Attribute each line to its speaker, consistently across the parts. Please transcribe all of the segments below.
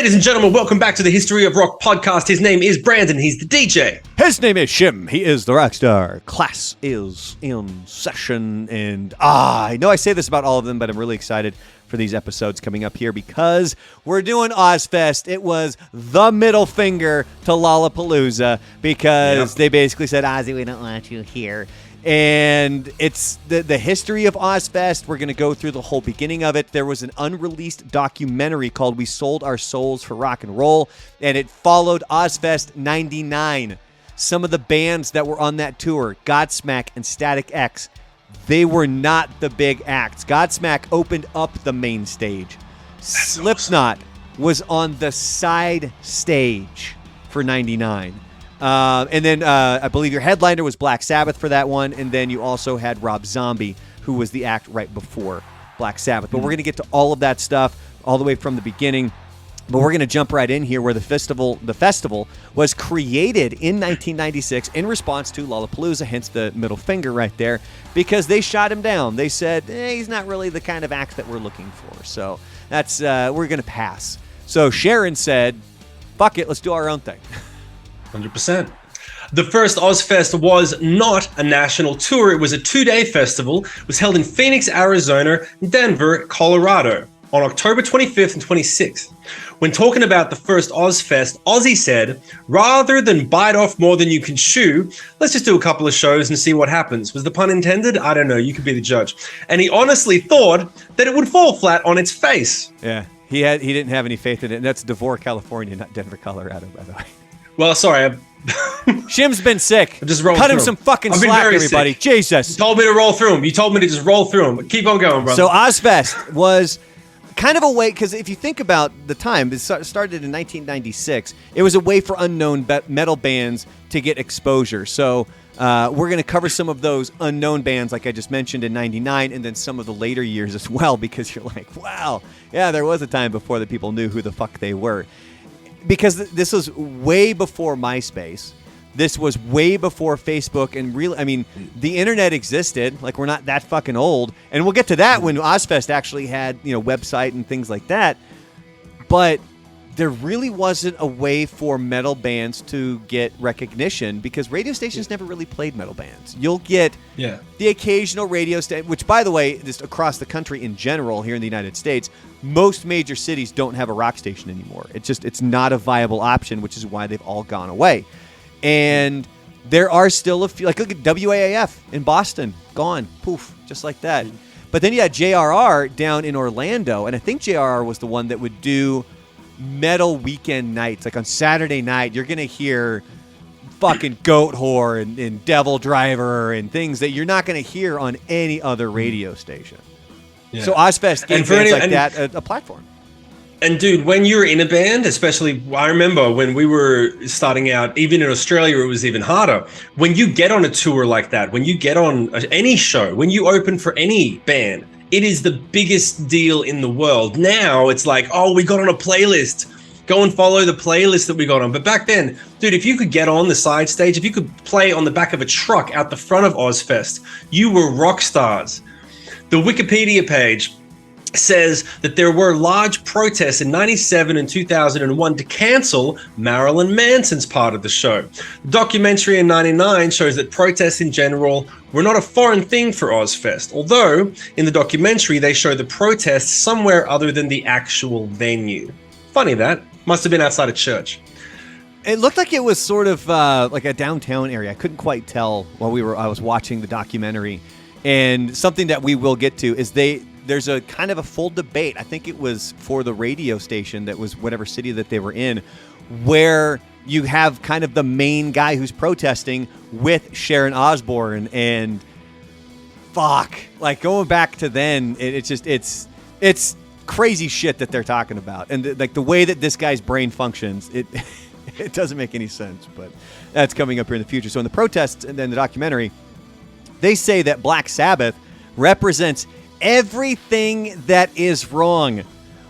Speaker 1: Ladies and gentlemen, welcome back to the History of Rock podcast. His name is Brandon. He's the DJ.
Speaker 2: His name is Shim. He is the rock star. Class is in session. And I know I say this about all of them, but I'm really excited for these episodes coming up here because we're doing Ozzfest. It was the middle finger to Lollapalooza because they basically said, Ozzy, we don't want you here. And it's the history of Ozzfest. We're going to go through the whole beginning of it. There was an unreleased documentary called We Sold Our Souls for Rock and Roll, and it followed Ozzfest 99. Some of the bands that were on that tour, Godsmack and Static X, they were not the big acts. Godsmack opened up the main stage. Slipknot was on the side stage for 99. And then I believe your headliner was Black Sabbath for that one, and then you also had Rob Zombie, who was the act right before Black Sabbath. But we're going to get to all of that stuff all the way from the beginning. But we're going to jump right in here where the festival was created in 1996 in response to Lollapalooza, hence the middle finger right there, because they shot him down. They said, he's not really the kind of act that we're looking for. So that's we're going to pass. So Sharon said, fuck it, let's do our own thing.
Speaker 1: 100%. The first Ozzfest was not a national tour. It was a 2-day festival. It was held in Phoenix, Arizona, and Denver, Colorado on October 25th and 26th. When talking about the first Ozzfest, Ozzy said, rather than bite off more than you can chew, let's just do a couple of shows and see what happens. Was the pun intended? I don't know. You could be the judge. And he honestly thought that it would fall flat on its face.
Speaker 2: Yeah, he didn't have any faith in it. And that's Devore, California, not Denver, Colorado, by the way.
Speaker 1: Well, sorry.
Speaker 2: Shim's been sick.
Speaker 1: Just
Speaker 2: cut him some fucking slack, everybody. Sick. Jesus.
Speaker 1: You told me to roll through him. You told me to just roll through him. Keep on going, brother.
Speaker 2: So Ozzfest was kind of a way, because if you think about the time, it started in 1996. It was a way for unknown metal bands to get exposure. So we're going to cover some of those unknown bands, like I just mentioned, in 99, and then some of the later years as well, because you're like, wow, yeah, there was a time before that people knew who the fuck they were. Because this was way before MySpace. This was way before Facebook. And really, I mean, the internet existed. Like, we're not that fucking old. And we'll get to that when Ozzfest actually had, website and things like that. But there really wasn't a way for metal bands to get recognition because radio stations never really played metal bands. You'll get the occasional radio station, which, by the way, just across the country in general here in the United States, most major cities don't have a rock station anymore. It's not a viable option, which is why they've all gone away. And there are still a few, like look at WAAF in Boston, gone, poof, just like that. But then you had JRR down in Orlando, and I think JRR was the one that would do metal weekend nights. Like on Saturday night, you're going to hear fucking Goat Whore and Devil Driver and things that you're not going to hear on any other radio station. Yeah. So Ozzfest gave bands like that a platform.
Speaker 1: And dude, when you're in a band, especially, I remember when we were starting out, even in Australia, it was even harder. When you get on a tour like that, when you get on any show, when you open for any band, it is the biggest deal in the world. Now it's like, oh, we got on a playlist. Go and follow the playlist that we got on. But back then, dude, if you could get on the side stage, if you could play on the back of a truck out the front of Ozzfest, you were rock stars. The Wikipedia page says that there were large protests in 97 and 2001 to cancel Marilyn Manson's part of the show. The documentary in 99 shows that protests in general were not a foreign thing for Ozzfest, although in the documentary they show the protests somewhere other than the actual venue. Funny that. Must have been outside a church.
Speaker 2: It looked like it was sort of like a downtown area. I couldn't quite tell while I was watching the documentary. And something that we will get to is there's a kind of a full debate. I think it was for the radio station that was whatever city that they were in, where you have kind of the main guy who's protesting with Sharon Osbourne, and fuck, like going back to then, it's crazy shit that they're talking about, and the way that this guy's brain functions, it doesn't make any sense. But that's coming up here in the future. So in the protests and then the documentary, they say that Black Sabbath represents everything that is wrong.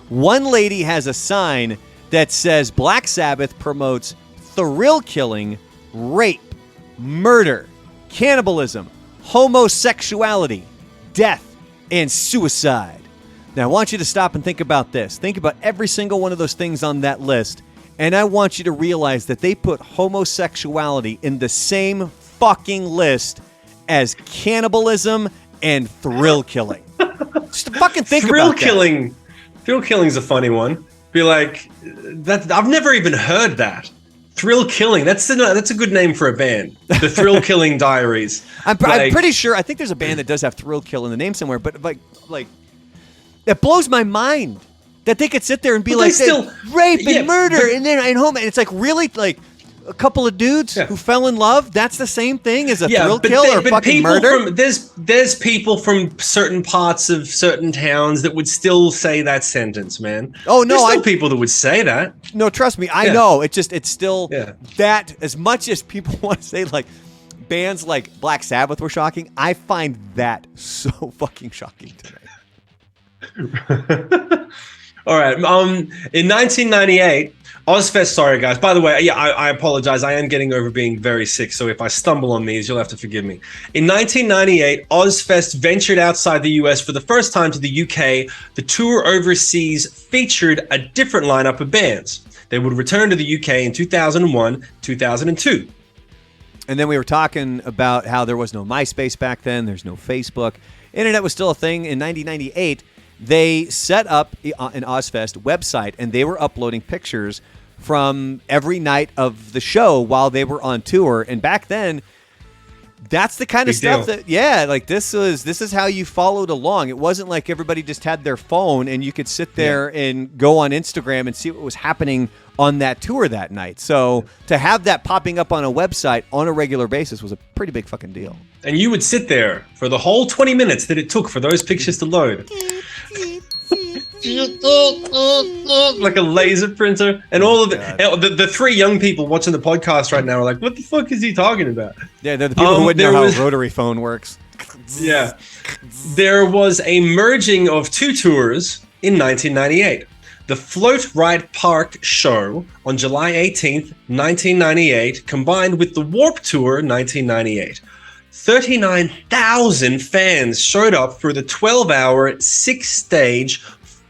Speaker 2: One lady has a sign that says Black Sabbath promotes thrill killing, rape, murder, cannibalism, homosexuality, death, and suicide. Now, I want you to stop and think about this. Think about every single one of those things on that list, and I want you to realize that they put homosexuality in the same fucking list as cannibalism and thrill killing. Just fucking think about that.
Speaker 1: Thrill killing's a funny one. Be like, that I've never even heard that. Thrill Killing. That's a good name for a band. The Thrill Killing Diaries.
Speaker 2: I'm pretty sure. I think there's a band that does have Thrill Kill in the name somewhere. But like, it blows my mind that they could sit there and be like, rape and murder and then home. And it's like, really, like a couple of dudes who fell in love. That's the same thing as a thrill kill or fucking murder.
Speaker 1: There's people from certain parts of certain towns that would still say that sentence, man.
Speaker 2: Oh no,
Speaker 1: there's still people that would say that.
Speaker 2: No, trust me, I know. It's still that. As much as people want to say like bands like Black Sabbath were shocking, I find that so fucking shocking today.
Speaker 1: All right. In 1998, Ozzfest. Sorry, guys. By the way, I apologize. I am getting over being very sick, so if I stumble on these, you'll have to forgive me. In 1998, Ozzfest ventured outside the US for the first time to the UK. The tour overseas featured a different lineup of bands. They would return to the UK in 2001, 2002.
Speaker 2: And then we were talking about how there was no MySpace back then. There's no Facebook. Internet was still a thing. In 1998, they set up an Ozzfest website, and they were uploading pictures from every night of the show while they were on tour. And back then, that's the kind of stuff that, like this is how you followed along. It wasn't like everybody just had their phone and you could sit there and go on Instagram and see what was happening on that tour that night. So to have that popping up on a website on a regular basis was a pretty big fucking deal.
Speaker 1: And you would sit there for the whole 20 minutes that it took for those pictures to load. Like a laser printer. And all of the three young people watching the podcast right now are like, what the fuck is he talking about?
Speaker 2: Yeah, they're the people who wouldn't know how a rotary phone works.
Speaker 1: Yeah. There was a merging of two tours in 1998. The Float Ride Park show on July 18th, 1998, combined with the Warped Tour 1998. 39,000 fans showed up for the 12-hour, 6-stage,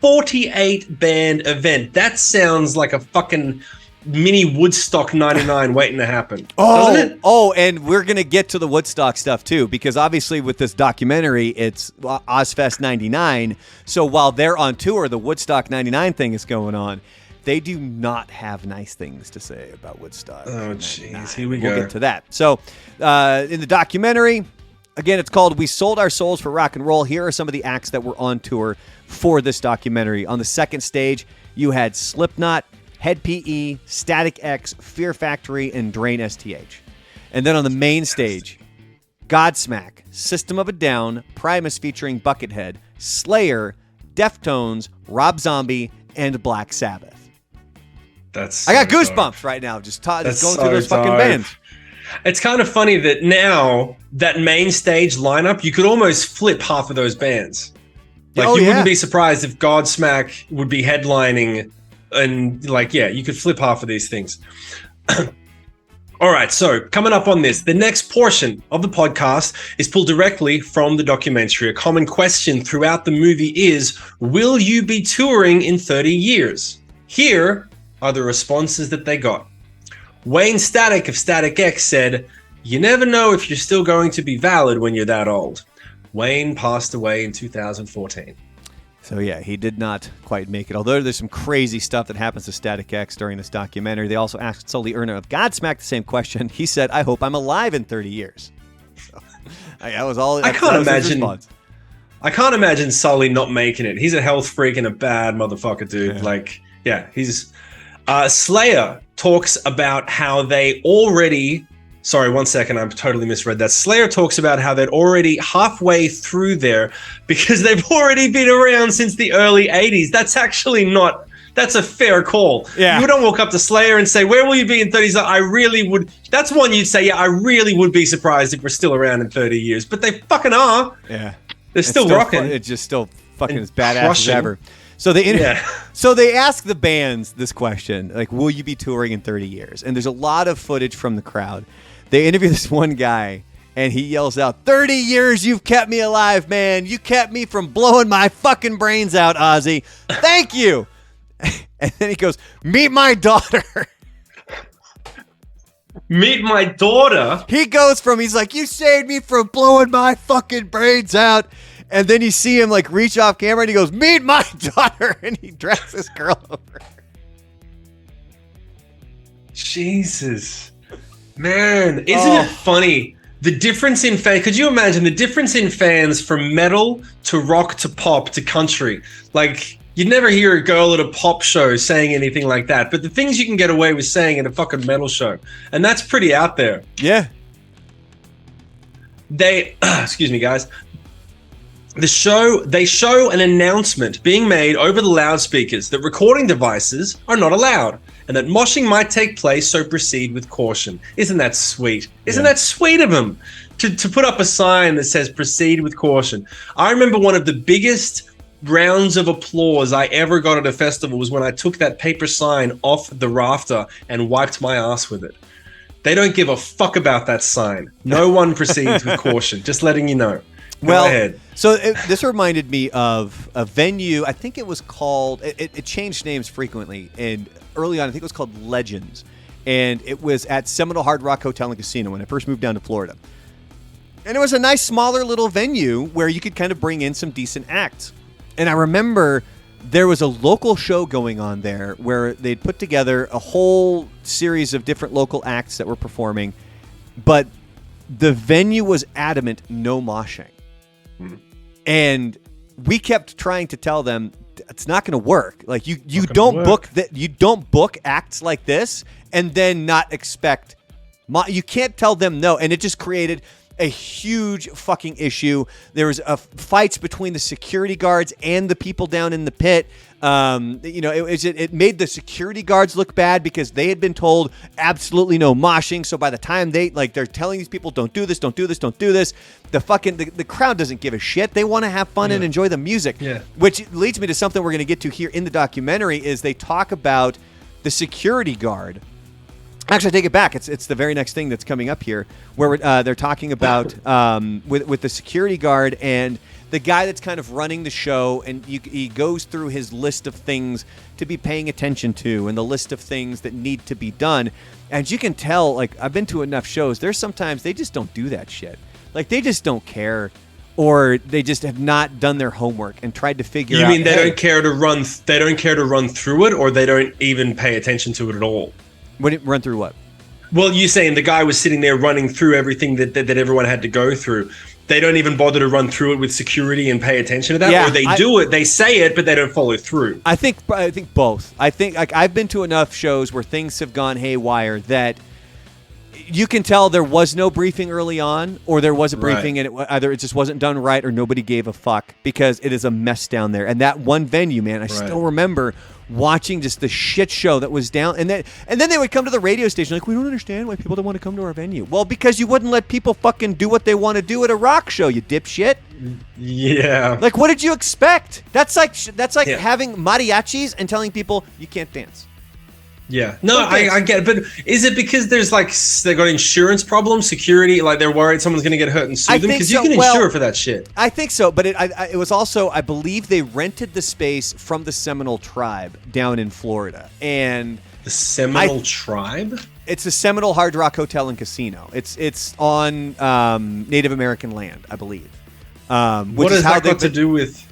Speaker 1: 48-band event. That sounds like a fucking mini Woodstock 99 waiting to happen, doesn't it?
Speaker 2: Oh, and we're going to get to the Woodstock stuff, too, because obviously with this documentary, it's Ozzfest 99. So while they're on tour, the Woodstock 99 thing is going on. They do not have nice things to say about Woodstock.
Speaker 1: Oh, jeez. Here we go.
Speaker 2: We'll get to that. So in the documentary, again, it's called We Sold Our Souls for Rock and Roll. Here are some of the acts that were on tour for this documentary. On the second stage, you had Slipknot, Head PE, Static X, Fear Factory, and Drain STH. And then on the main stage, Godsmack, System of a Down, Primus featuring Buckethead, Slayer, Deftones, Rob Zombie, and Black Sabbath. I got goosebumps right now just going through those fucking bands.
Speaker 1: It's kind of funny that now that main stage lineup, you could almost flip half of those bands. Like you wouldn't be surprised if Godsmack would be headlining, and you could flip half of these things. All right, so coming up on this, the next portion of the podcast is pulled directly from the documentary. A common question throughout the movie is, will you be touring in 30 years? Here are the responses that they got. Wayne Static of Static X said, you never know if you're still going to be valid when you're that old. Wayne passed away in 2014.
Speaker 2: So yeah, he did not quite make it. Although there's some crazy stuff that happens to Static X during this documentary. They also asked Sully Erna of Godsmack the same question. He said, I hope I'm alive in 30 years. So, that was all.
Speaker 1: I can't imagine Sully not making it. He's a health freak and a bad motherfucker, dude. He's... Slayer talks about how they already... Sorry, one second. I totally misread that. Slayer talks about how they're already halfway through there because they've already been around since the early 80s. That's actually not... That's a fair call. Yeah. You don't walk up to Slayer and say, where will you be in 30 years? I really would... That's one you'd say, I really would be surprised if we're still around in 30 years. But they fucking are.
Speaker 2: Yeah.
Speaker 1: They're still rocking.
Speaker 2: It's just still fucking as badass as ever. So they ask the bands this question, like, will you be touring in 30 years? And there's a lot of footage from the crowd. They interview this one guy, And he yells out, 30 years you've kept me alive, man. You kept me from blowing my fucking brains out, Ozzy. Thank you. And then he goes, meet my daughter.
Speaker 1: Meet my daughter?
Speaker 2: He goes from, he's like, you saved me from blowing my fucking brains out. And then you see him like reach off camera and he goes, meet my daughter. And he drags this girl over.
Speaker 1: Jesus. Man, isn't it funny? The difference in fans, could you imagine the difference in fans from metal to rock to pop to country? Like, you'd never hear a girl at a pop show saying anything like that, but the things you can get away with saying at a fucking metal show, and that's pretty out there.
Speaker 2: Yeah.
Speaker 1: They, excuse me, guys. They show an announcement being made over the loudspeakers that recording devices are not allowed and that moshing might take place, so proceed with caution. Isn't that sweet? Isn't that sweet of him to put up a sign that says proceed with caution? I remember one of the biggest rounds of applause I ever got at a festival was when I took that paper sign off the rafter and wiped my ass with it. They don't give a fuck about that sign. No one proceeds with caution. Just letting you know. Go ahead.
Speaker 2: So this reminded me of a venue. I think it was called, it changed names frequently. And early on, I think it was called Legends. And it was at Seminole Hard Rock Hotel and Casino when I first moved down to Florida. And it was a nice, smaller little venue where you could kind of bring in some decent acts. And I remember there was a local show going on there where they'd put together a whole series of different local acts that were performing. But the venue was adamant, no moshing. And we kept trying to tell them it's not going to work. Like you don't book acts like this and then not expect. You can't tell them no, and it just created a huge fucking issue. There was fights between the security guards and the people down in the pit. It made the security guards look bad because they had been told absolutely no moshing. So by the time they're telling these people, don't do this, don't do this, don't do this, the crowd doesn't give a shit. They want to have fun and enjoy the music. Yeah. Which leads me to something we're going to get to here in the documentary is they talk about the security guard. Actually, I take it back. It's the very next thing that's coming up here, where they're talking about with the security guard and the guy that's kind of running the show, and he goes through his list of things to be paying attention to, and the list of things that need to be done. And you can tell, like I've been to enough shows. There's sometimes they just don't do that shit. Like they just don't care, or they just have not done their homework and tried to figure out.
Speaker 1: You mean they don't care to run? They don't care to run through it, or they don't even pay attention to it at all?
Speaker 2: Run through what?
Speaker 1: Well, you're saying the guy was sitting there running through everything that everyone had to go through. They don't even bother to run through it with security and pay attention to that, or they do it, they say it, but they don't follow through.
Speaker 2: I think both. I think like I've been to enough shows where things have gone haywire that you can tell there was no briefing early on, or there was a briefing and either it just wasn't done right or nobody gave a fuck because it is a mess down there. And that one venue, man, I still remember watching just the shit show that was down, and then they would come to the radio station like, we don't understand why people don't want to come to our venue. Well, because you wouldn't let people fucking do what they want to do at a rock show, you dipshit.
Speaker 1: Yeah.
Speaker 2: Like, what did you expect? That's like having mariachis and telling people you can't dance.
Speaker 1: Yeah. No, I get it. But is it because there's they got insurance problems, security, like they're worried someone's going to get hurt and sue them? Because you can insure for that shit.
Speaker 2: I think so. But it was also, I believe they rented the space from the Seminole tribe down in Florida. And
Speaker 1: the Seminole tribe?
Speaker 2: It's the Seminole Hard Rock Hotel and Casino. It's on Native American land, I believe.
Speaker 1: What has that got to do with?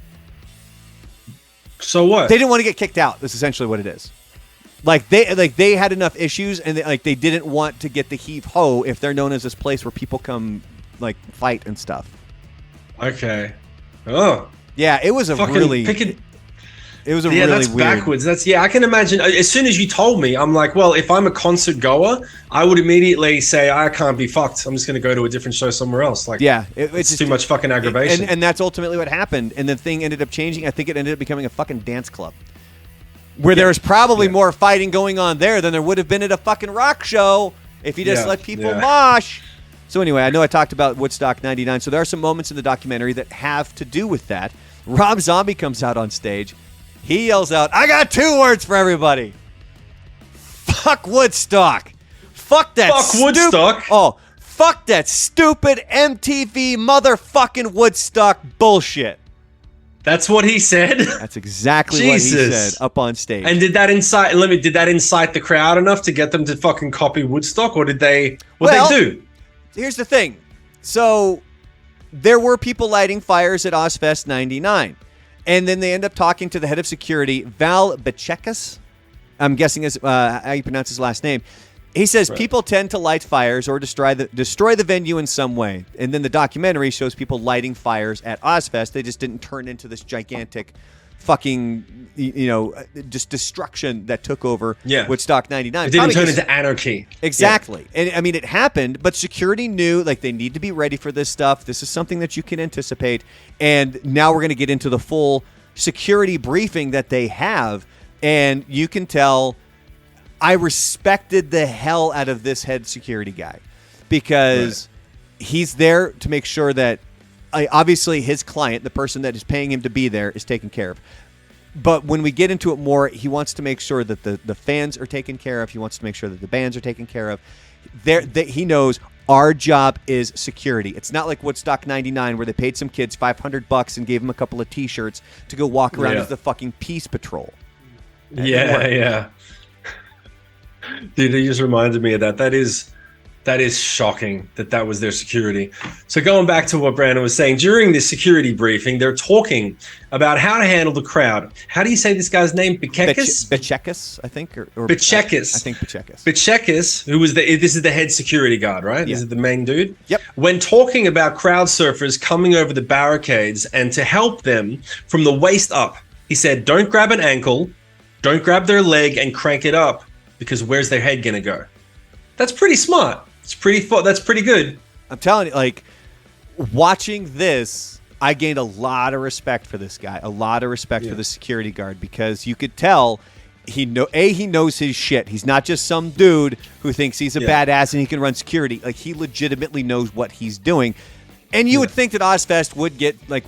Speaker 1: So what?
Speaker 2: They didn't want to get kicked out. That's essentially what it is. Like they had enough issues, and they didn't want to get the heave ho if they're known as this place where people come like fight and stuff.
Speaker 1: Okay. Oh.
Speaker 2: Yeah, it was a really. It was a really
Speaker 1: that's
Speaker 2: weird.
Speaker 1: Backwards. I can imagine. As soon as you told me, I'm like, well, if I'm a concert goer, I would immediately say I can't be fucked. I'm just going to go to a different show somewhere else. Like,
Speaker 2: yeah,
Speaker 1: it's too much fucking aggravation.
Speaker 2: And that's ultimately what happened. And the thing ended up changing. I think it ended up becoming a fucking dance club. Where there was probably more fighting going on there than there would have been at a fucking rock show if you just let people mosh. So anyway, I know I talked about Woodstock 99, so there are some moments in the documentary that have to do with that. Rob Zombie comes out on stage. He yells out, I got 2 words for everybody. Fuck Woodstock. Fuck that.
Speaker 1: Fuck Woodstock.
Speaker 2: Fuck that stupid MTV motherfucking Woodstock bullshit.
Speaker 1: That's what he said.
Speaker 2: That's exactly what he said up on stage.
Speaker 1: And did that incite the crowd enough to get them to fucking copy Woodstock, or did they? What they do?
Speaker 2: Here's the thing. So there were people lighting fires at Ozzfest '99, and then they end up talking to the head of security, Val Bechekis. I'm guessing is how you pronounce his last name. He says people tend to light fires or destroy the venue in some way. And then the documentary shows people lighting fires at Ozzfest. They just didn't turn into this gigantic fucking, just destruction that took over Woodstock 99.
Speaker 1: It didn't turn into anarchy.
Speaker 2: Exactly. Yeah. And I mean, it happened, but security knew like they need to be ready for this stuff. This is something that you can anticipate. And now we're going to get into the full security briefing that they have. And you can tell I respected the hell out of this head security guy because he's there to make sure that obviously his client, the person that is paying him to be there, is taken care of. But when we get into it more, he wants to make sure that the fans are taken care of. He wants to make sure that the bands are taken care of. He knows our job is security. It's not like Woodstock 99 where they paid some kids $500 and gave them a couple of T-shirts to go walk around as the fucking peace patrol.
Speaker 1: Yeah. Dude, it just reminded me of that. That is shocking that was their security. So going back to what Brandon was saying, during this security briefing, they're talking about how to handle the crowd. How do you say this guy's name?
Speaker 2: Bechekis, I think. Or
Speaker 1: Bechekis.
Speaker 2: I think Bechekis.
Speaker 1: Bechekis, who was this is the head security guard, right?
Speaker 2: Yeah.
Speaker 1: This is the main dude?
Speaker 2: Yep.
Speaker 1: When talking about crowd surfers coming over the barricades and to help them from the waist up, he said, don't grab an ankle, don't grab their leg and crank it up, because where's their head gonna go? That's pretty smart. That's pretty good.
Speaker 2: I'm telling you, like, watching this, I gained a lot of respect for this guy, a lot of respect for the security guard, because you could tell he knows his shit. He's not just some dude who thinks he's a badass and he can run security. Like, he legitimately knows what he's doing. And you would think that Ozzfest would get like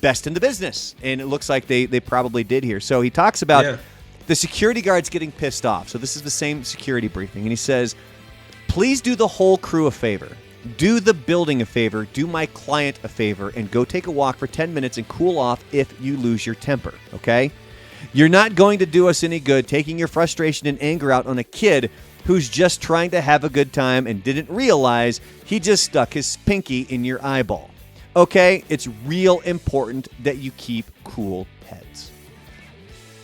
Speaker 2: best in the business, and it looks like they probably did here. So he talks about the security guard's getting pissed off. So this is the same security briefing. And he says, please do the whole crew a favor. Do the building a favor. Do my client a favor. And go take a walk for 10 minutes and cool off if you lose your temper. Okay? You're not going to do us any good taking your frustration and anger out on a kid who's just trying to have a good time and didn't realize he just stuck his pinky in your eyeball. Okay? It's real important that you keep cool heads.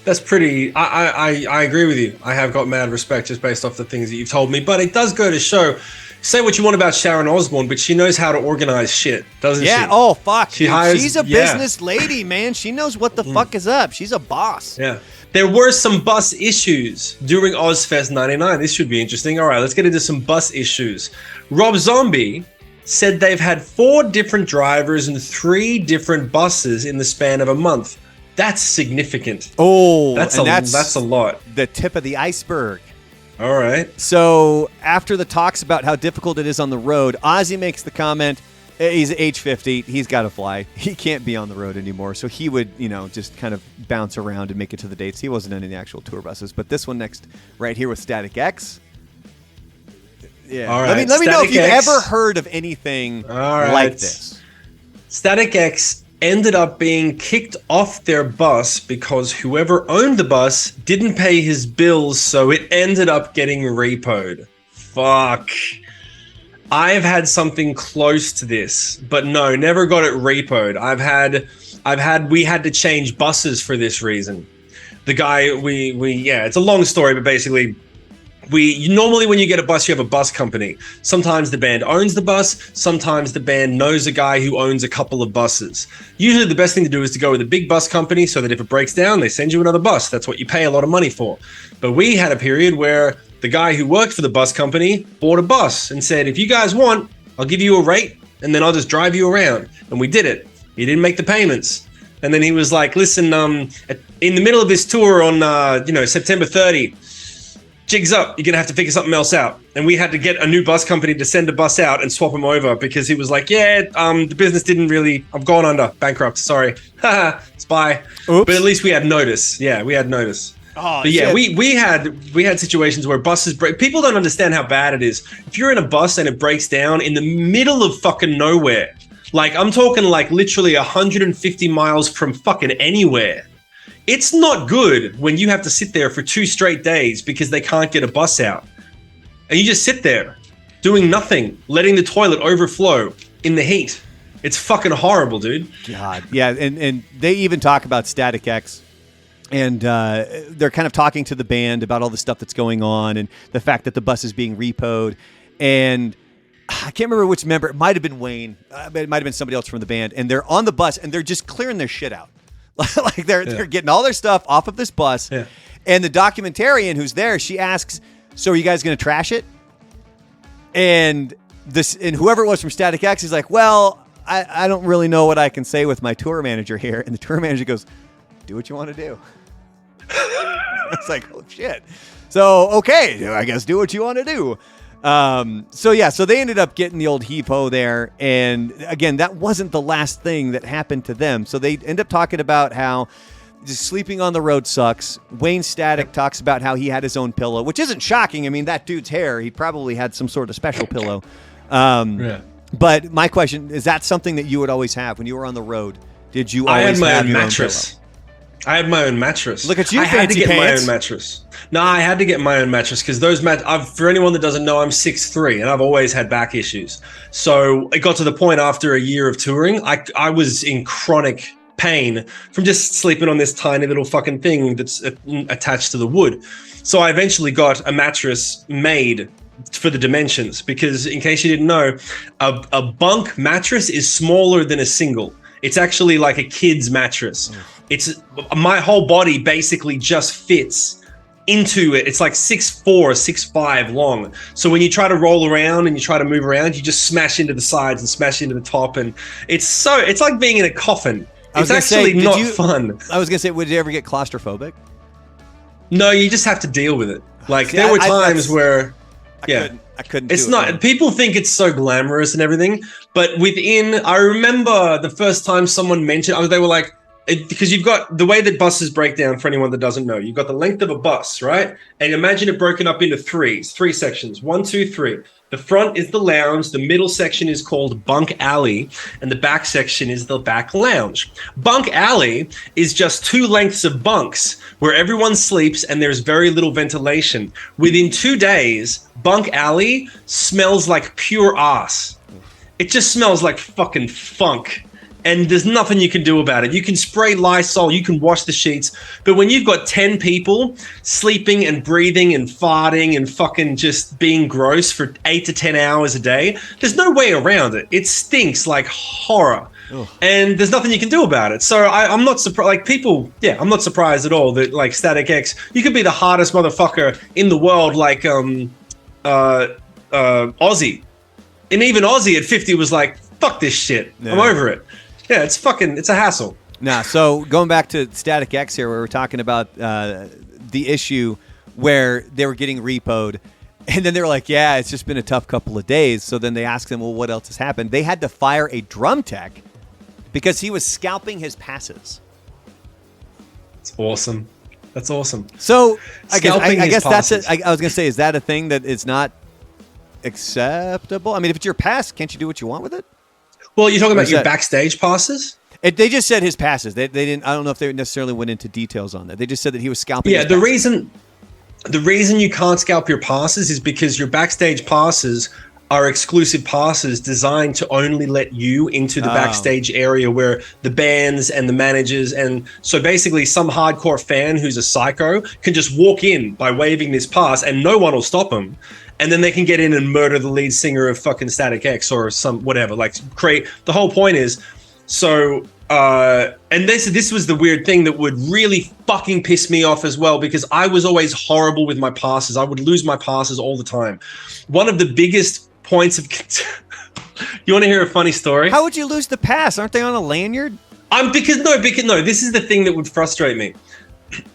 Speaker 1: That's pretty. I agree with you. I have got mad respect just based off the things that you've told me. But it does go to show. Say what you want about Sharon Osbourne, but she knows how to organize shit, doesn't she?
Speaker 2: Yeah. Oh fuck. She's a
Speaker 1: yeah.
Speaker 2: business lady, man. She knows what the fuck is up. She's a boss.
Speaker 1: Yeah. There were some bus issues during Ozzfest 99. This should be interesting. All right, let's get into some bus issues. Rob Zombie said they've had 4 different drivers and 3 different buses in the span of a month. That's significant.
Speaker 2: Oh,
Speaker 1: that's a lot.
Speaker 2: The tip of the iceberg.
Speaker 1: All right.
Speaker 2: So after the talks about how difficult it is on the road, Ozzy makes the comment, he's age 50, he's got to fly. He can't be on the road anymore. So he would, just kind of bounce around and make it to the dates. He wasn't in the actual tour buses. But this one next, right here with Static X. Yeah.
Speaker 1: All right.
Speaker 2: Let me know if you've ever heard of anything like this.
Speaker 1: Static X ended up being kicked off their bus because whoever owned the bus didn't pay his bills, so it ended up getting repoed. Fuck. I've had something close to this, but no, never got it repoed. We had to change buses for this reason. The guy, it's a long story, but basically, normally when you get a bus, you have a bus company. Sometimes the band owns the bus. Sometimes the band knows a guy who owns a couple of buses. Usually the best thing to do is to go with a big bus company so that if it breaks down, they send you another bus. That's what you pay a lot of money for. But we had a period where the guy who worked for the bus company bought a bus and said, if you guys want, I'll give you a rate and then I'll just drive you around. And we did it. He didn't make the payments. And then he was like, listen, in the middle of this tour on, September 30, jig's up, you're going to have to figure something else out. And we had to get a new bus company to send a bus out and swap him over because he was like, the business didn't really, I've gone under, bankrupt, sorry. It's bye.
Speaker 2: Oops.
Speaker 1: But at least we had notice. Yeah, we had notice.
Speaker 2: Oh,
Speaker 1: But yeah,
Speaker 2: shit.
Speaker 1: we had situations where buses break. People don't understand how bad it is. If you're in a bus and it breaks down in the middle of fucking nowhere, like I'm talking like literally 150 miles from fucking anywhere. It's not good when you have to sit there for 2 straight days because they can't get a bus out. And you just sit there doing nothing, letting the toilet overflow in the heat. It's fucking horrible, dude.
Speaker 2: God. Yeah, and they even talk about Static X. And they're kind of talking to the band about all the stuff that's going on and the fact that the bus is being repoed. And I can't remember which member. It might have been Wayne. It might have been somebody else from the band. And they're on the bus and they're just clearing their shit out. Like they're getting all their stuff off of this bus. Yeah. And the documentarian who's there, she asks, "So are you guys going to trash it?" And whoever it was from Static X is like, "Well, I don't really know what I can say with my tour manager here." And the tour manager goes, "Do what you want to do." It's like, oh shit. So okay, I guess do what you want to do. So they ended up getting the old heave-ho there, and again, that wasn't the last thing that happened to them. So they end up talking about how just sleeping on the road sucks. Wayne Static talks about how he had his own pillow, which isn't shocking. I mean, that dude's hair, he probably had some sort of special pillow. But my question is, that something that you would always have when you were on the road? Did you always
Speaker 1: have my
Speaker 2: have
Speaker 1: own
Speaker 2: your
Speaker 1: mattress? I had my own mattress.
Speaker 2: Look at you,
Speaker 1: I had to
Speaker 2: fancy
Speaker 1: get
Speaker 2: pants.
Speaker 1: my own mattress. No, I had to get my own mattress because those for anyone that doesn't know, I'm 6'3" and I've always had back issues. So it got to the point after a year of touring, I was in chronic pain from just sleeping on this tiny little fucking thing that's attached to the wood. So I eventually got a mattress made for the dimensions because, in case you didn't know, a bunk mattress is smaller than a single. It's actually like a kid's mattress. It's my whole body basically just fits into it. It's like 6'4", 6'5" long. So when you try to roll around and you try to move around, you just smash into the sides and smash into the top, and it's like being in a coffin. It's actually not fun.
Speaker 2: I was gonna say, would you ever get claustrophobic?
Speaker 1: No, you just have to deal with it. Like there were times where
Speaker 2: I couldn't.
Speaker 1: It's not. People think it's so glamorous and everything, but I remember the first time someone mentioned, they were like, because you've got the way that buses break down, for anyone that doesn't know, you've got the length of a bus, right? And imagine it broken up into three sections, 1, 2, 3. The front is the lounge, the middle section is called bunk alley, and the back section is the back lounge. Bunk alley is just 2 lengths of bunks where everyone sleeps and there's very little ventilation. Within 2 days, bunk alley smells like pure ass. It just smells like fucking funk. And there's nothing you can do about it. You can spray Lysol, you can wash the sheets, but when you've got 10 people sleeping and breathing and farting and fucking just being gross for 8 to 10 hours a day, there's no way around it. It stinks like horror. Ugh. And there's nothing you can do about it. So I'm not surprised. Like people, I'm not surprised at all that like Static X, you could be the hardest motherfucker in the world, like Ozzy, and even Ozzy at 50 was like, "Fuck this shit, I'm over it." Yeah, it's a hassle.
Speaker 2: Nah, so going back to Static X here, where we're talking about the issue where they were getting repoed, and then they were like, "Yeah, it's just been a tough couple of days." So then they asked them, "Well, what else has happened?" They had to fire a drum tech because he was scalping his passes.
Speaker 1: It's awesome. That's awesome.
Speaker 2: So I guess that's it. I was gonna say, is that a thing that is not acceptable? I mean, if it's your pass, can't you do what you want with it?
Speaker 1: Well, you're talking about your backstage passes?
Speaker 2: They just said his passes. They didn't. I don't know if they necessarily went into details on that. They just said that he was scalping.
Speaker 1: Yeah, the reason you can't scalp your passes is because your backstage passes are exclusive passes designed to only let you into the backstage area where the bands and the managers, and so basically some hardcore fan who's a psycho can just walk in by waving this pass and no one will stop them. And then they can get in and murder the lead singer of fucking Static X or some whatever. Like create. The whole point is, so and this was the weird thing that would really fucking piss me off as well, because I was always horrible with my passes. I would lose my passes all the time. One of the biggest points of you want to hear a funny story?
Speaker 2: How would you lose the pass? Aren't they on a lanyard?
Speaker 1: Because this is the thing that would frustrate me.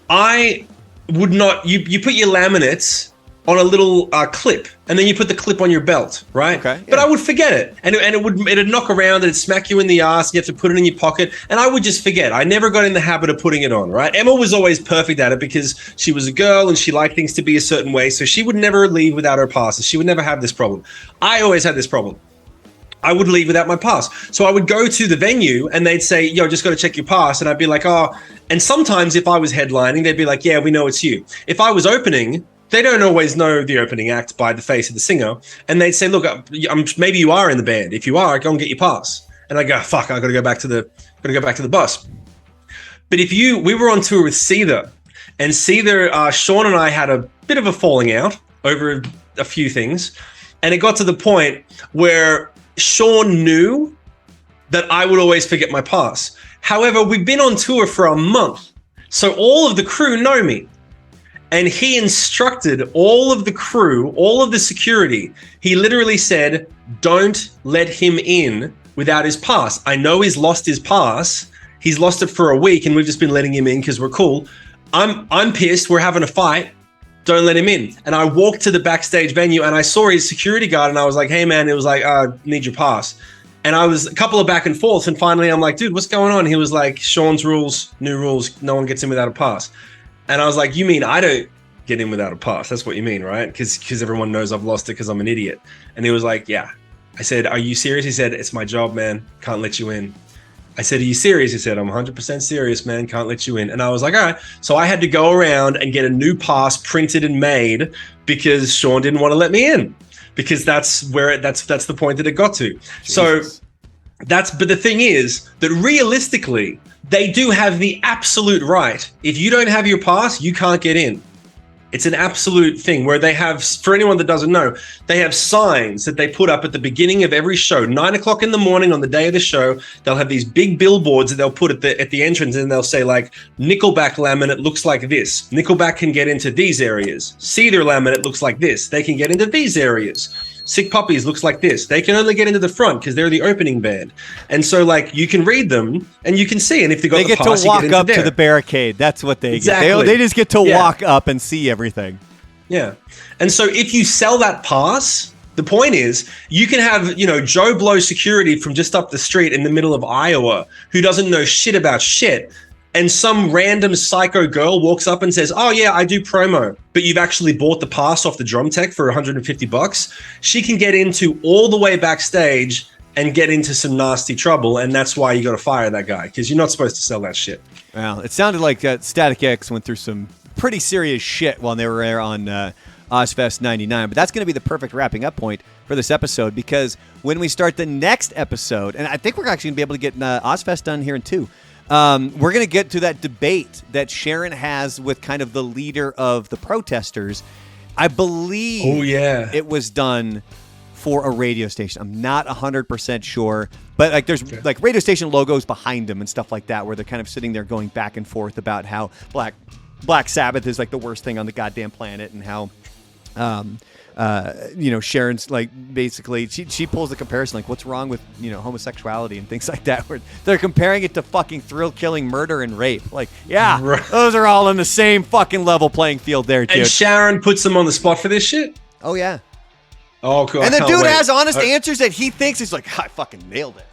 Speaker 1: I would not. You put your laminates on a little clip, and then you put the clip on your belt, right?
Speaker 2: Okay,
Speaker 1: But
Speaker 2: yeah.
Speaker 1: I would forget it, and it'd knock around, and it'd smack you in the ass. You have to put it in your pocket, and I would just forget. I never got in the habit of putting it on, right? Emma was always perfect at it because she was a girl and she liked things to be a certain way, so she would never leave without her passes. She would never have this problem. I always had this problem. I would leave without my pass. So I would go to the venue and they'd say, yo, just got to check your pass. And I'd be like, oh, and sometimes if I was headlining, they'd be like, yeah, we know it's you. If I was opening, they don't always know the opening act by the face of the singer. And they'd say, look, maybe you are in the band. If you are, go and get your pass. And I go, fuck, I got to go back to the bus. But we were on tour with Seether, and Seether, Sean and I had a bit of a falling out over a few things. And it got to the point where Sean knew that I would always forget my pass. However, we've been on tour for a month, so all of the crew know me. And he instructed all of the crew, all of the security. He literally said, don't let him in without his pass. I know he's lost his pass. He's lost it for a week, and we've just been letting him in because we're cool. I'm pissed. We're having a fight. Don't let him in. And I walked to the backstage venue and I saw his security guard and I was like, hey man, it was like, need your pass. And I was a couple of back and forth. And finally I'm like, dude, what's going on? He was like, Sean's rules, new rules. No one gets in without a pass. And I was like, you mean I don't get in without a pass? That's what you mean, right? Because everyone knows I've lost it because I'm an idiot. And he was like, yeah. I said, are you serious? He said, it's my job, man. Can't let you in. I said, are you serious? He said, I'm 100% serious, man. Can't let you in. And I was like, all right. So I had to go around and get a new pass printed and made because Sean didn't want to let me in, because that's the point that it got to. Jesus. But the thing is that realistically, they do have the absolute right. If you don't have your pass, you can't get in. It's an absolute thing where they have, for anyone that doesn't know, they have signs that they put up at the beginning of every show, 9 o'clock in the morning on the day of the show. They'll have these big billboards that they'll put at the entrance, and they'll say like, Nickelback laminate looks like this. Nickelback can get into these areas. Seether laminate looks like this. They can get into these areas. Sick Puppies looks like this. They can only get into the front because they're the opening band. And so like you can read them and you can see. And if they got the pass,
Speaker 2: to walk up to the barricade. That's what they get. They just get to walk up and see everything.
Speaker 1: Yeah. And so if you sell that pass, the point is you can have, Joe Blow security from just up the street in the middle of Iowa who doesn't know shit about shit. And some random psycho girl walks up and says, oh yeah, I do promo, but you've actually bought the pass off the drum tech for $150. She can get into all the way backstage and get into some nasty trouble. And that's why you got to fire that guy, because you're not supposed to sell that shit.
Speaker 2: Well, it sounded like Static X went through some pretty serious shit while they were there on Ozzfest 99. But that's going to be the perfect wrapping up point for this episode, because when we start the next episode, and I think we're actually going to be able to get Ozzfest done here in 2. We're going to get to that debate that Sharon has with kind of the leader of the protesters. I believe it was done for a radio station. I'm not 100% sure, but like there's like radio station logos behind them and stuff like that, where they're kind of sitting there going back and forth about how Black Sabbath is like the worst thing on the goddamn planet, and how Sharon's like basically she pulls the comparison like what's wrong with homosexuality and things like that, where they're comparing it to fucking thrill-killing murder and rape. Like, yeah, those are all on the same fucking level playing field there, dude.
Speaker 1: And Sharon puts them on the spot for this shit?
Speaker 2: Oh yeah.
Speaker 1: Oh cool.
Speaker 2: And the dude has honest answers that he thinks he's like, I fucking nailed it.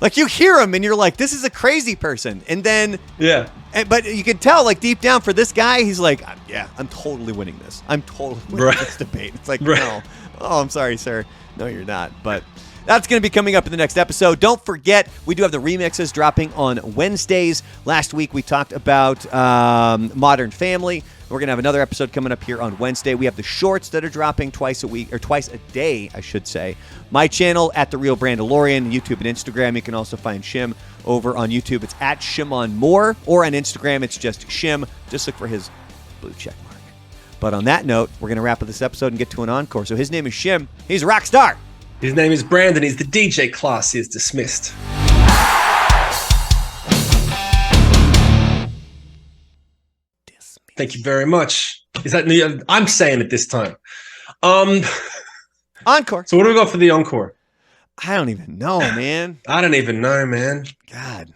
Speaker 2: Like you hear him and you're like, this is a crazy person. And then but you can tell like deep down for this guy, he's like, I'm totally winning this. I'm totally winning this debate. It's like, no. Oh, I'm sorry, sir. No, you're not. But that's going to be coming up in the next episode. Don't forget, we do have the remixes dropping on Wednesdays. Last week we talked about Modern Family. We're going to have another episode coming up here on Wednesday. We have the shorts that are dropping twice a day, I should say. My channel, at The Real Brandalorian, YouTube and Instagram. You can also find Shim over on YouTube. It's at ShimOnMore, or on Instagram, it's just Shim. Just look for his blue check mark. But on that note, we're going to wrap up this episode and get to an encore. So his name is Shim. He's a rock star.
Speaker 1: His name is Brandon. He's the DJ. Class is dismissed. Thank you very much. Is that new? I'm saying it this time.
Speaker 2: Encore.
Speaker 1: So what do we got for the encore?
Speaker 2: I don't even know, man.
Speaker 1: I don't even know, man.
Speaker 2: God.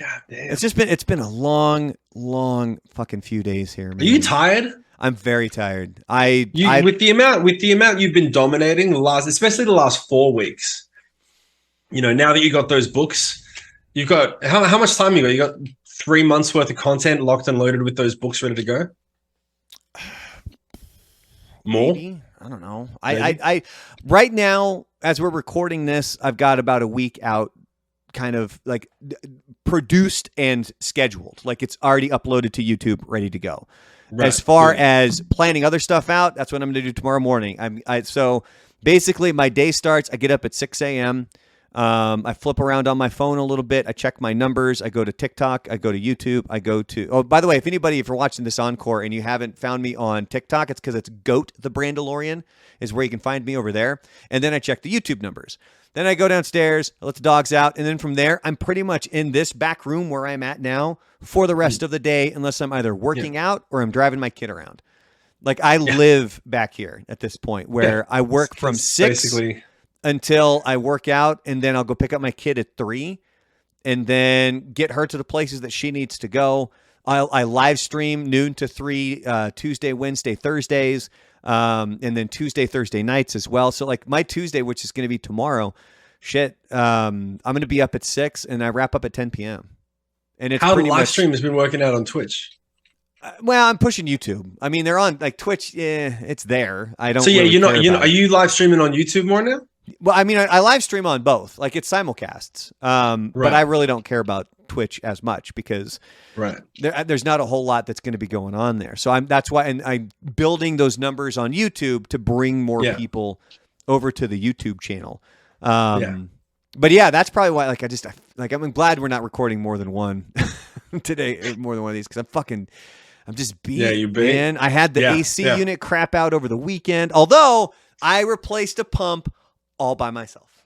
Speaker 1: God damn.
Speaker 2: It's been a long fucking few days here, man.
Speaker 1: Are you tired?
Speaker 2: I'm very tired.
Speaker 1: With the amount you've been dominating especially the last 4 weeks. Now that you got those books, you've got how much time you got? You got 3 months worth of content locked and loaded with those books ready to go. More?
Speaker 2: Maybe. I don't know. I right now, as we're recording this, I've got about a week out, kind of like produced and scheduled. Like it's already uploaded to YouTube, ready to go. Right. As far as planning other stuff out, that's what I'm going to do tomorrow morning. So basically, my day starts. I get up at 6 a.m. I flip around on my phone a little bit. I check my numbers. I go to TikTok. I go to YouTube. Oh, by the way, if you're watching this encore and you haven't found me on TikTok, it's because it's Goat the Brandalorian is where you can find me over there. And then I check the YouTube numbers. Then I go downstairs, I let the dogs out. And then from there, I'm pretty much in this back room where I'm at now for the rest of the day, unless I'm either working out or I'm driving my kid around. Like I live back here at this point where I work from 6 until I work out, and then I'll go pick up my kid at 3 and then get her to the places that she needs to go. I live stream noon to 3, Tuesday, Wednesday, Thursdays, and then Tuesday, Thursday nights as well. So like my Tuesday, which is going to be tomorrow, I'm going to be up at 6 and I wrap up at 10 p.m. And it's
Speaker 1: how the live stream has been working out on Twitch.
Speaker 2: Well, I'm pushing YouTube. I mean, they're on like Twitch. Yeah, it's there. I don't.
Speaker 1: So yeah,
Speaker 2: really
Speaker 1: are you live streaming on YouTube more now?
Speaker 2: Well, I mean, I live stream on both. Like it's simulcasts. But I really don't care about Twitch as much because there's not a whole lot that's going to be going on there. So that's why, and I'm building those numbers on YouTube to bring more people over to the YouTube channel. But yeah, that's probably why. Like I'm glad we're not recording more than one today, more than one of these, because I'm just beat. Yeah, you beat. Man, I had the AC unit crap out over the weekend. Although I replaced a pump all by myself.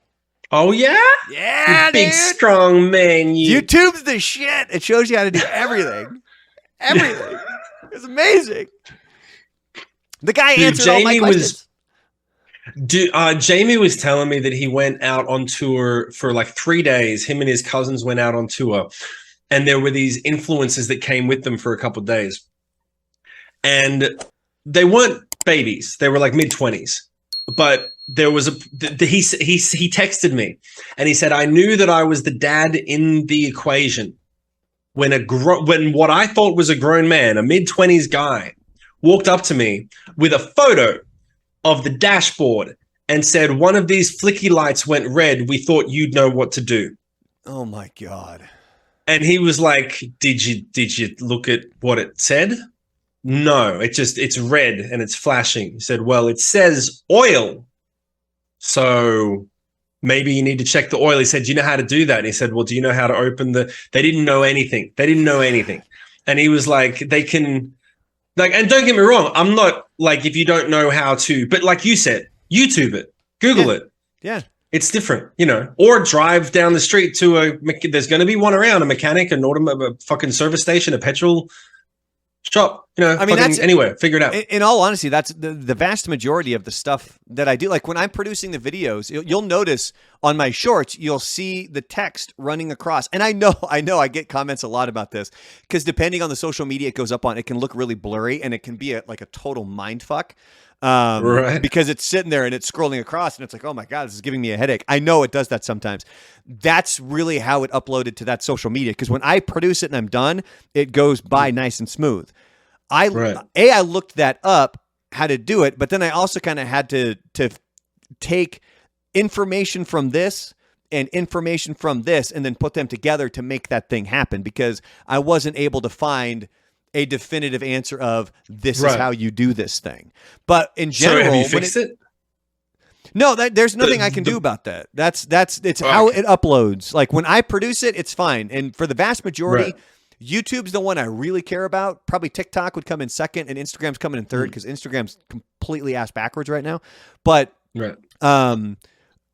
Speaker 1: Oh yeah,
Speaker 2: yeah,
Speaker 1: big strong man.
Speaker 2: YouTube's the shit. It shows you how to do everything. Everything. It's amazing. The guy answered all my questions.
Speaker 1: Jamie was telling me that he went out on tour for like 3 days. Him and his cousins went out on tour, and there were these influencers that came with them for a couple of days, and they weren't babies. They were like mid-20s, but there was he texted me and he said, I knew that I was the dad in the equation when what I thought was a grown man, a mid-20s guy, walked up to me with a photo of the dashboard and said, one of these flicky lights went red. We thought you'd know what to do.
Speaker 2: Oh my God.
Speaker 1: And he was like, did you look at what it said? No, it's red and it's flashing. He said, well, it says oil. So maybe you need to check the oil. He said, do you know how to do that? And he said, well, do you know how to open they didn't know anything. And he was like, they can, like, and don't get me wrong, I'm not like, if you don't know how to, but like you said, YouTube it, Google it.
Speaker 2: Yeah.
Speaker 1: It's different, or drive down the street to there's going to be one around, a mechanic, a fucking service station, a petrol shop, I mean, that's anywhere, figure it out.
Speaker 2: In all honesty, that's the vast majority of the stuff that I do. Like when I'm producing the videos, you'll notice on my shorts, you'll see the text running across. And I know I get comments a lot about this because depending on the social media it goes up on, it can look really blurry and it can be like a total mind fuck. Because it's sitting there and it's scrolling across and it's like, oh my God, this is giving me a headache. I know it does that sometimes. That's really how it uploaded to that social media. Because when I produce it and I'm done, it goes by nice and smooth. I looked that up, how to do it, but then I also kind of had to take information from this and information from this and then put them together to make that thing happen because I wasn't able to find a definitive answer of this is how you do this thing. But in general,
Speaker 1: have you fixed it?
Speaker 2: No, there's nothing I can do about that. It's how it uploads. Like when I produce it, it's fine. And for the vast majority, YouTube's the one I really care about. Probably TikTok would come in second and Instagram's coming in third because Instagram's completely ass backwards right now. But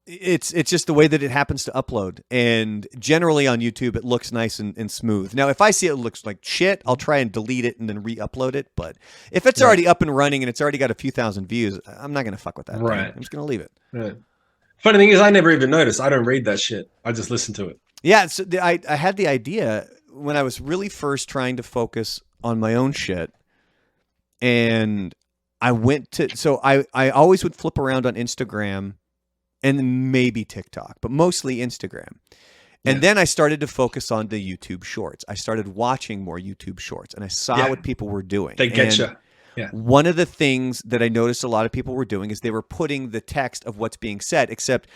Speaker 2: it's just the way that it happens to upload. And generally on YouTube, it looks nice and smooth. Now, if I see it looks like shit, I'll try and delete it and then re-upload it. But if it's already up and running and it's already got a few thousand views, I'm not going to fuck with that. I'm just going to leave it.
Speaker 1: Funny thing is, I never even noticed. I don't read that shit. I just listen to it.
Speaker 2: Yeah, so I had the idea when I was really first trying to focus on my own shit, and I went to I always would flip around on Instagram and maybe TikTok, but mostly Instagram. And then I started to focus on the YouTube shorts. I started watching more YouTube shorts, and I saw what people were doing.
Speaker 1: They get you. Yeah.
Speaker 2: One of the things that I noticed a lot of people were doing is they were putting the text of what's being said, except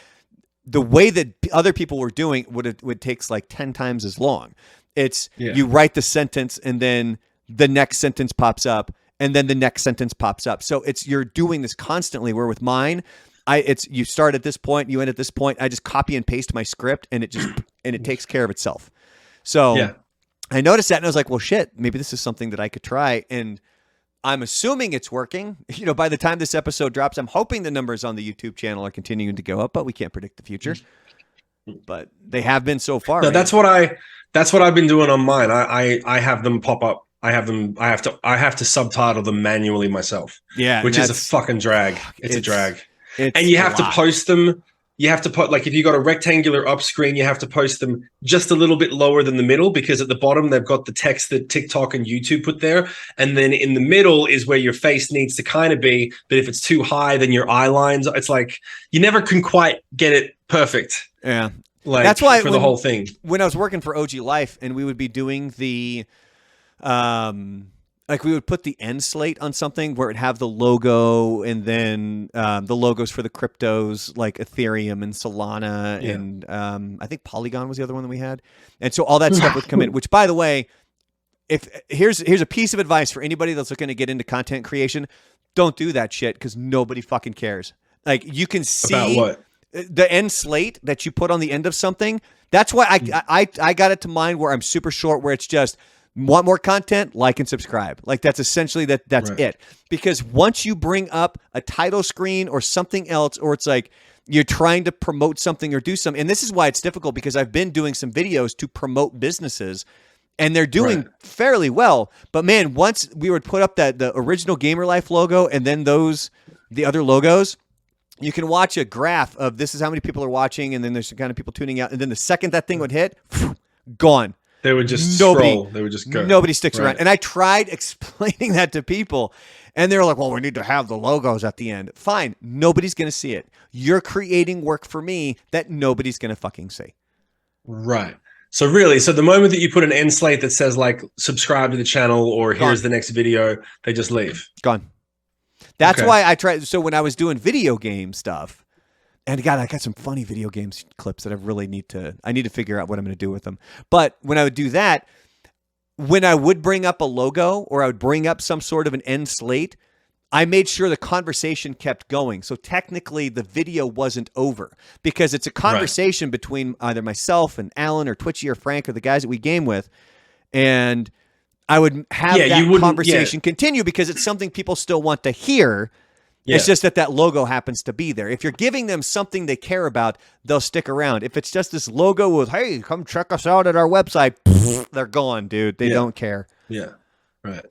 Speaker 2: the way that other people were doing would takes like 10 times as long. It's you write the sentence and then the next sentence pops up and then the next sentence pops up. So you're doing this constantly, where with mine, you start at this point, you end at this point. I just copy and paste my script and it takes care of itself. So I noticed that and I was like, well, shit, maybe this is something that I could try. And I'm assuming it's working. By the time this episode drops, I'm hoping the numbers on the YouTube channel are continuing to go up, but we can't predict the future. But they have been so far.
Speaker 1: No, that's what I've been doing on mine. I have them pop up. I have to subtitle them manually myself.
Speaker 2: Yeah,
Speaker 1: which is a fucking drag. It's a drag. And you have to
Speaker 2: lot.
Speaker 1: post them. You have to put, like, if you got a rectangular up screen, you have to post them just a little bit lower than the middle, because at the bottom they've got the text that TikTok and YouTube put there. And then in the middle is where your face needs to kind of be. But if it's too high, then your eye lines, it's like you never can quite get it perfect.
Speaker 2: Yeah.
Speaker 1: Like,
Speaker 2: that's why
Speaker 1: the whole thing.
Speaker 2: When I was working for OG Life and we would be doing the like we would put the end slate on something where it'd have the logo and then the logos for the cryptos like Ethereum and Solana and I think Polygon was the other one that we had. And so all that stuff would come in, which, by the way, here's a piece of advice for anybody that's looking to get into content creation. Don't do that shit, because nobody fucking cares. Like, you can see
Speaker 1: about what?
Speaker 2: The end slate that you put on the end of something. That's why I got it to mine where I'm super short, where it's just, want more content, like and subscribe. Like, that's essentially that's
Speaker 1: right.
Speaker 2: it. Because once you bring up a title screen or something else, or it's like you're trying to promote something or do something, and this is why it's difficult, because I've been doing some videos to promote businesses and they're doing fairly well. But man, once we would put up the original Gamer Life logo and then the other logos, you can watch a graph of this is how many people are watching, and then there's kind of people tuning out, and then the second that thing would hit, gone.
Speaker 1: They would just scroll. They would just go.
Speaker 2: Nobody sticks around. And I tried explaining that to people, and they're like, well, we need to have the logos at the end. Fine. Nobody's going to see it. You're creating work for me that nobody's going to fucking see.
Speaker 1: Right. So the moment that you put an end slate that says, like, subscribe to the channel or here's the next video, they just leave.
Speaker 2: Gone. That's why I tried. So when I was doing video game stuff, and God, I got some funny video games clips that I need to figure out what I'm going to do with them. But when I would do that, when I would bring up a logo or I would bring up some sort of an end slate, I made sure the conversation kept going. So technically the video wasn't over, because it's a conversation between either myself and Alan or Twitchy or Frank or the guys that we game with. And I would have that conversation continue, because it's something people still want to hear. Yeah. It's just that logo happens to be there. If you're giving them something they care about, they'll stick around. If it's just this logo with, hey, come check us out at our website, they're gone, dude. They don't care.
Speaker 1: Yeah, right.